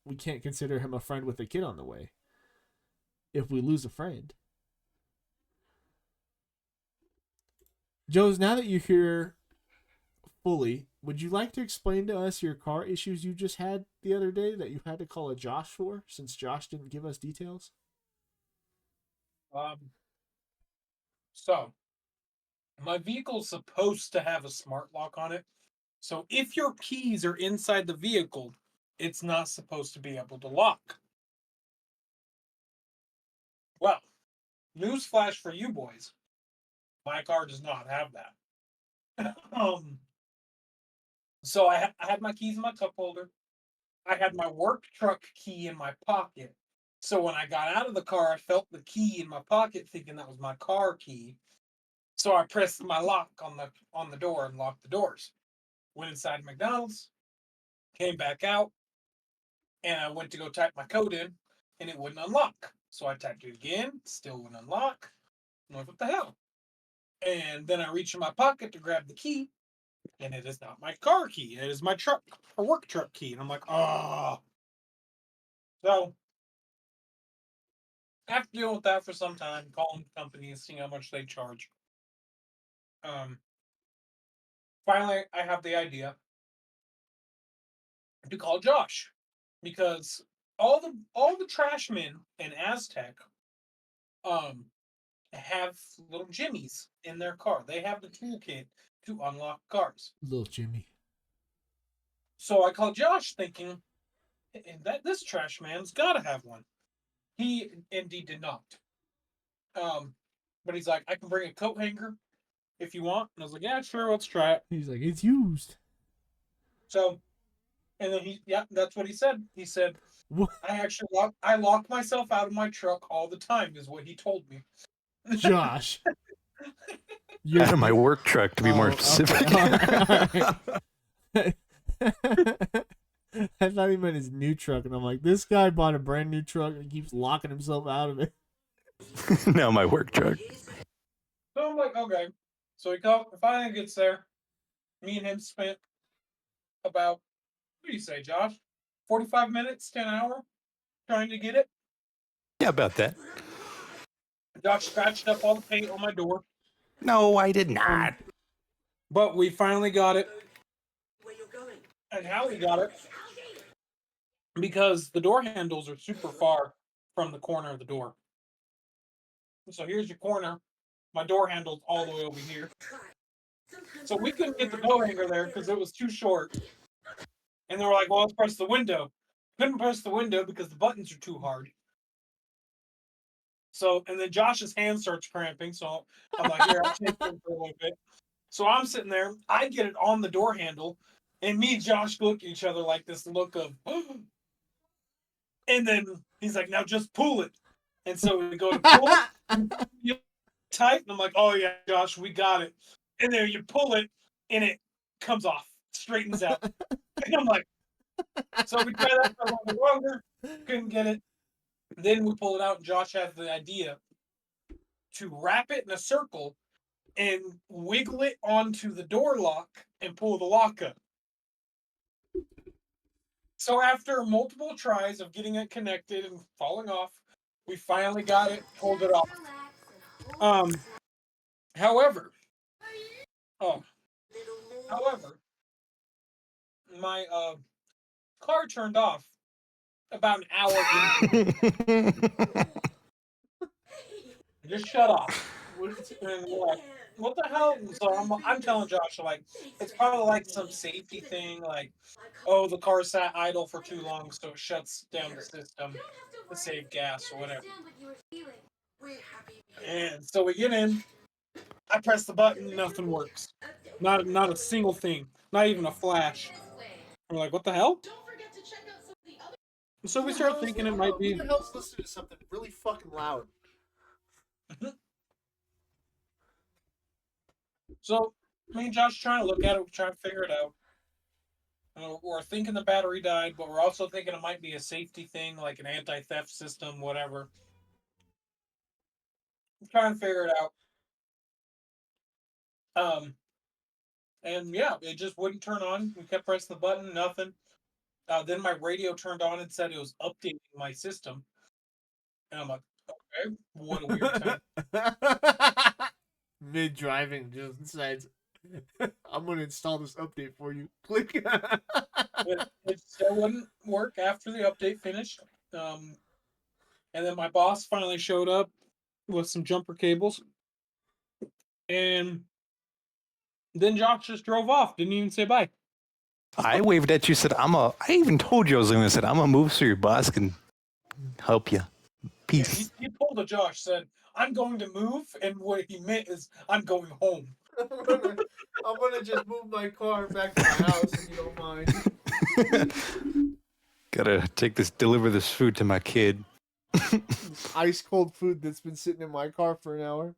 we can't consider him a friend with a kid on the way. If we lose a friend. Joe's, now that you're here fully, would you like to explain to us your car issues you just had the other day that you had to call a Josh for, since Josh didn't give us details?
So my vehicle's supposed to have a smart lock on it. So if your keys are inside the vehicle, it's not supposed to be able to lock. Well, newsflash for you boys. My car does not have that. So I had my keys in my cup holder. I had my work truck key in my pocket. So when I got out of the car, I felt the key in my pocket, thinking that was my car key. So I pressed my lock on the door and locked the doors. Went inside McDonald's, came back out, and I went to go type my code in, and it wouldn't unlock. So I typed it again, still wouldn't unlock. I'm like, what the hell? And then I reach in my pocket to grab the key, and it is not my car key. It is my work truck key. And I'm like, oh. So after dealing with that for some time, calling the company and seeing how much they charge. Finally, I have the idea to call Josh, because all the trash men in Aztec have little Jimmies in their car. They have the toolkit to unlock cars.
Little Jimmy.
So I called Josh, thinking that this trash man's got to have one. He indeed did not. But he's like, I can bring a coat hanger if you want. And I was like, yeah, sure, let's try it.
He's like, it's used.
So, and then that's what he said. He said,
What?
I lock myself out of my truck all the time, is what he told me.
Josh.
Out of my work truck, to be more specific.
Okay. I thought he meant his new truck, and I'm like, this guy bought a brand new truck and keeps locking himself out of it.
No, my work truck.
So I'm like, okay. So he finally gets there. Me and him spent about, what do you say, Josh? 45 minutes to an hour trying to get it.
Yeah, about that.
Josh scratched up all the paint on my door.
No, I did not.
But we finally got it. And how we got it, because the door handles are super far from the corner of the door. So here's your corner. My door handle's all the way over here. So we couldn't get the door hanger there because it was too short. And they were like, well, let's press the window. Couldn't press the window because the buttons are too hard. So, and then Josh's hand starts cramping. So I'm like, here, I'll take it for a little bit. So I'm sitting there. I get it on the door handle. And me and Josh look at each other like this look of, and then he's like, now just pull it. And so we go to pull it, tight, and I'm like, oh yeah, Josh, we got it. And there you pull it, and it comes off, straightens out. And I'm like, so we try that for a little bit longer, couldn't get it. Then we pull it out, and Josh has the idea to wrap it in a circle and wiggle it onto the door lock and pull the lock up. So after multiple tries of getting it connected and falling off, we finally got it, pulled it off. However, my car turned off about an hour into just shut off. And we're like, what the hell? And so I'm telling Josh, like, it's probably like some safety thing, like, oh, the car sat idle for too long, so it shuts down the system to save gas or whatever. And so we get in, I press the button, nothing works. Not a single thing, not even a flash. We're like, what the hell? So we start thinking it might be.
Who the hell's listening to something really fucking loud?
So me and Josh trying to look at it, trying to figure it out. We're thinking the battery died, but we're also thinking it might be a safety thing, like an anti-theft system, whatever. I'm trying to figure it out. And yeah, it just wouldn't turn on. We kept pressing the button, nothing. Then my radio turned on and said it was updating my system. And I'm like, okay, what a weird time.
Mid driving, just decides, I'm gonna install this update for you. Click.
It still wouldn't work after the update finished. And then my boss finally showed up with some jumper cables. And then Josh just drove off, didn't even say bye.
I waved at you, said, I even told you I was going to say, I'm going to move so your boss can help you. Peace.
He pulled told Josh, said, I'm going to move, and what he meant is, I'm going home.
I'm gonna just move my car back to my house if you don't mind.
Gotta deliver this food to my kid.
This ice cold food that's been sitting in my car for an hour.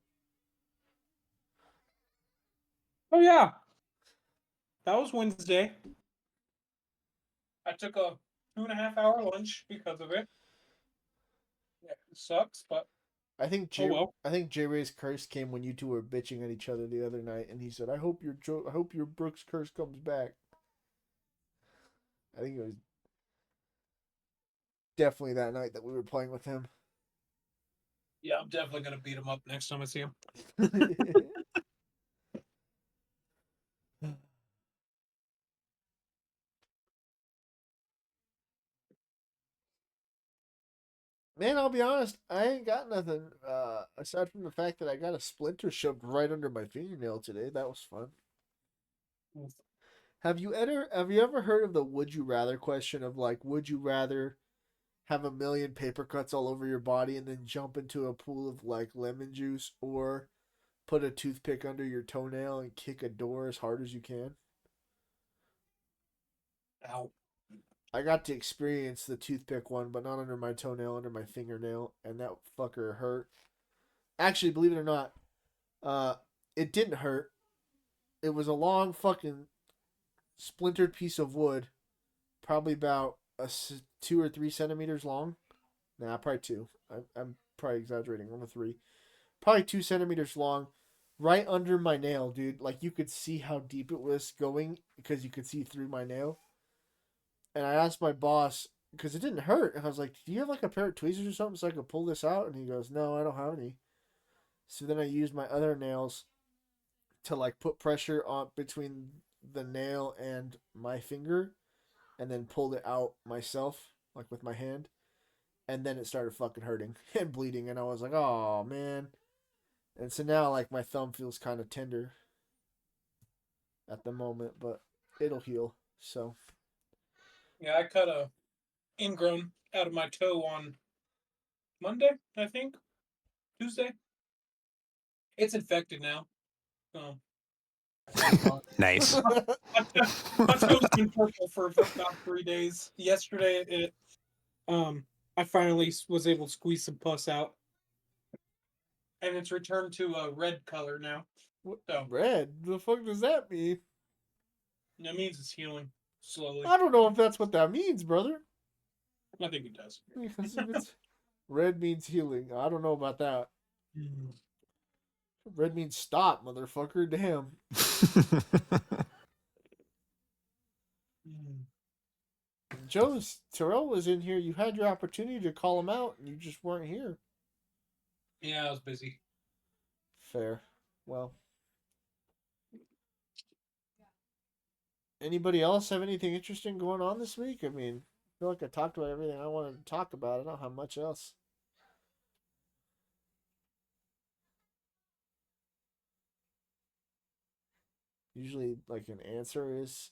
Oh, yeah. That was Wednesday. I took a 2.5-hour lunch because of it. Yeah, it sucks, but
I think
oh well.
I think J Ray's curse came when you two were bitching at each other the other night, and he said, I hope your Brooks curse comes back." I think it was definitely that night that we were playing with him.
Yeah, I'm definitely gonna beat him up next time I see him. Man, I'll be honest, I ain't got nothing aside from the fact that I got a splinter shoved right under my fingernail today. That was fun. Have you ever heard of the would you rather question of like, would you rather have a million paper cuts all over your body and then jump into a pool of like lemon juice, or put a toothpick under your toenail and kick a door as hard as you can? Ow.
I got to experience the toothpick one, but not under my toenail, under my fingernail, and that fucker hurt. Actually, believe it or not, it didn't hurt. It was a long fucking splintered piece of wood, probably about 2 or 3 centimeters long. Nah, probably two. I'm probably exaggerating. 1 or 3, probably 2 centimeters long, right under my nail, dude. Like you could see how deep it was going because you could see through my nail. And I asked my boss because it didn't hurt, and I was like, "Do you have like a pair of tweezers or something so I could pull this out?" And he goes, "No, I don't have any." So then I used my other nails to like put pressure on between the nail and my finger, and then pulled it out myself, like with my hand. And then it started fucking hurting and bleeding, and I was like, "Oh man!" And so now, like my thumb feels kind of tender at the moment, but it'll heal. So
Yeah, I cut a ingrown out of my toe on Monday, I think. Tuesday. It's infected now. So
Nice.
my toe's been purple for about 3 days. Yesterday, I finally was able to squeeze some pus out, and it's returned to a red color now.
what,
So
red? The fuck does that mean?
that means it's healing slowly.
I don't know if that's what that means, brother.
I think it does.
Because if it's red means healing, I don't know about that. Red means stop, motherfucker. Damn. Terrell was in here. You had your opportunity to call him out, and you just weren't here.
Yeah, I was busy.
Fair. Well. Anybody else have anything interesting going on this week? I mean, I feel like I talked about everything I wanted to talk about. I don't have much else. Usually, like, an answer is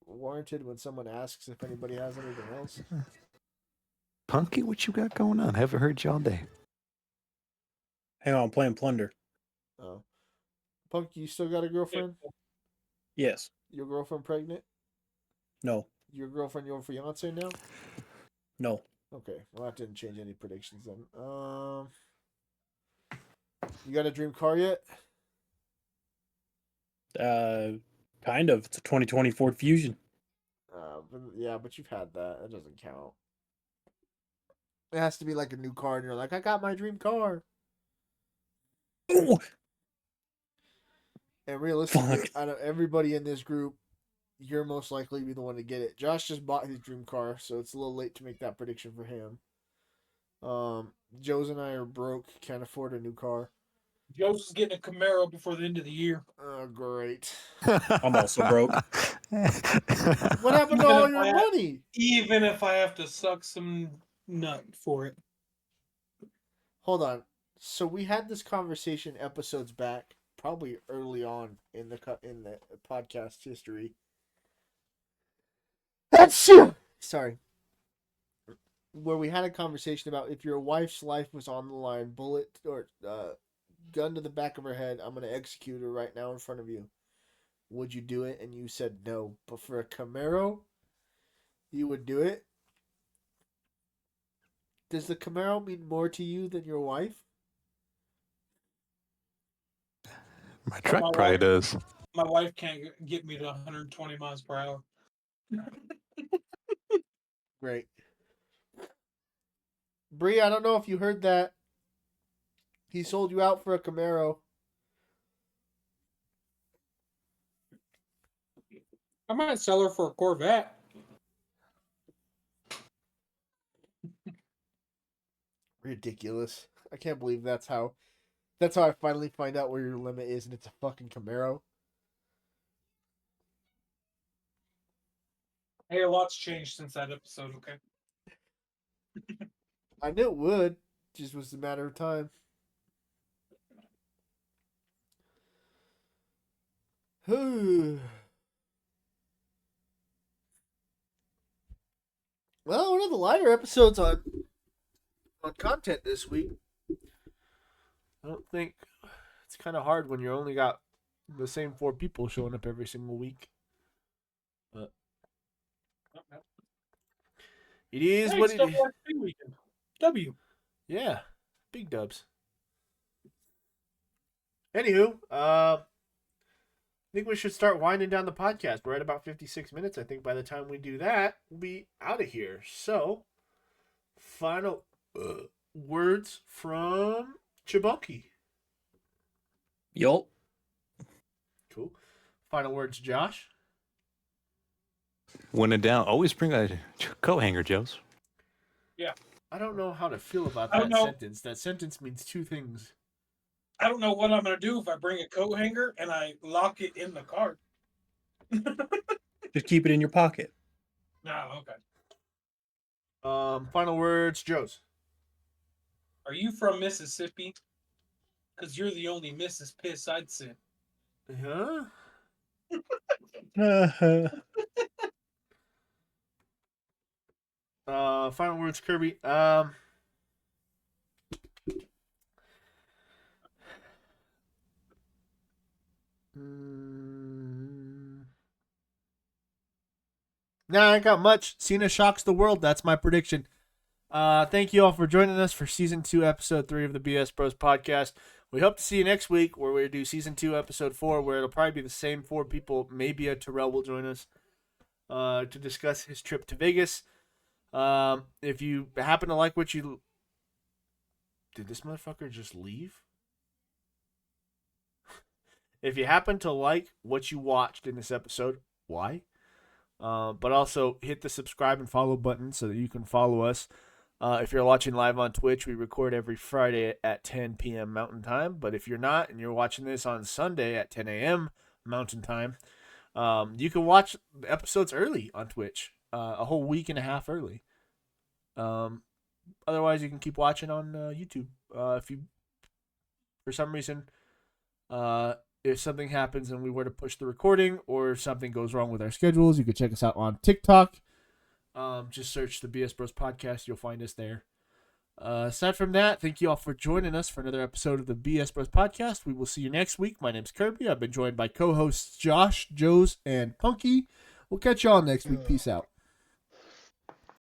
warranted when someone asks if anybody has anything else.
Punky, what you got going on? Haven't heard you all day.
Hang on, I'm playing Plunder.
Oh. Punk, you still got a girlfriend?
Yes.
Your girlfriend pregnant?
No.
Your girlfriend, your fiance now?
No.
Okay, well that didn't change any predictions then. You got a dream car yet?
Kind of. It's a 2020 Ford Fusion.
But you've had that. That doesn't count. It has to be like a new car, and you're like, I got my dream car.
Ooh.
And realistically,
Fuck.
out of everybody in this group, you're most likely to be the one to get it. Josh just bought his dream car, so it's a little late to make that prediction for him. Joe's and I are broke, can't afford a new car.
Joe's is getting a Camaro before the end of the year.
Oh, great.
I'm also broke.
What happened to all your money?
Even if I have to suck some nut for it.
Hold on. So we had this conversation episodes back, probably early on in the podcast history. That's Sorry. where we had a conversation about if your wife's life was on the line, bullet or gun to the back of her head, I'm gonna execute her right now in front of you. Would you do it? And you said no. But for a Camaro, you would do it. Does the Camaro mean more to you than your wife?
My truck
my
probably
wife-
does.
My wife can't get me to 120 miles per hour.
Great. Bree, I don't know if you heard that. He sold you out for a Camaro.
I might sell her for a Corvette.
Ridiculous. I can't believe that's how I finally find out where your limit is, and it's a fucking Camaro.
Hey, a lot's changed since that episode, okay?
I knew it would. Just was a matter of time. Well, one of the lighter episodes on content this week. I don't think it's kind of hard when you only got the same 4 people showing up every single week. But it is
Hey,
what
it's
it is.
WFP weekend. W.
Yeah, big dubs. Anywho, I think we should start winding down the podcast. We're at about 56 minutes. I think by the time we do that, we'll be out of here. So, final words from Chibunky.
Yup.
Cool. Final words, Josh.
When in doubt, always bring a coat hanger, Joes.
I don't know how to feel about
I don't
that
know.
sentence. That sentence means 2 things.
I don't know what I'm going to do if I bring a coat hanger and I lock it in the car.
Just keep it in your pocket.
No, okay.
Final words, Joe's.
Are you from Mississippi? Because you're the only Mrs. Piss I'd send.
Huh? Final words, Kirby. Nah, I ain't got much. Cena shocks the world. That's my prediction. Thank you all for joining us for season 2, episode 3 of the BS Bros podcast. We hope to see you next week where we do season 2, episode 4, where it'll probably be the same 4 people. Maybe a Terrell will join us to discuss his trip to Vegas. If you happen to like what you... Did this motherfucker just leave? If you happen to like what you watched in this episode, why? But also hit the subscribe and follow button so that you can follow us. If you're watching live on Twitch, we record every Friday at 10 p.m. Mountain Time. But if you're not and you're watching this on Sunday at 10 a.m. Mountain Time, you can watch the episodes early on Twitch, a whole week and a half early. Otherwise, you can keep watching on YouTube. If you, for some reason, if something happens and we were to push the recording or if something goes wrong with our schedules, you can check us out on TikTok. Just search the BS Bros podcast. You'll find us there. Aside from that, thank you all for joining us for another episode of the BS Bros podcast. We will see you next week. My name's Kirby. I've been joined by co-hosts Josh, Joes, and Punky. We'll catch y'all next week. Peace out.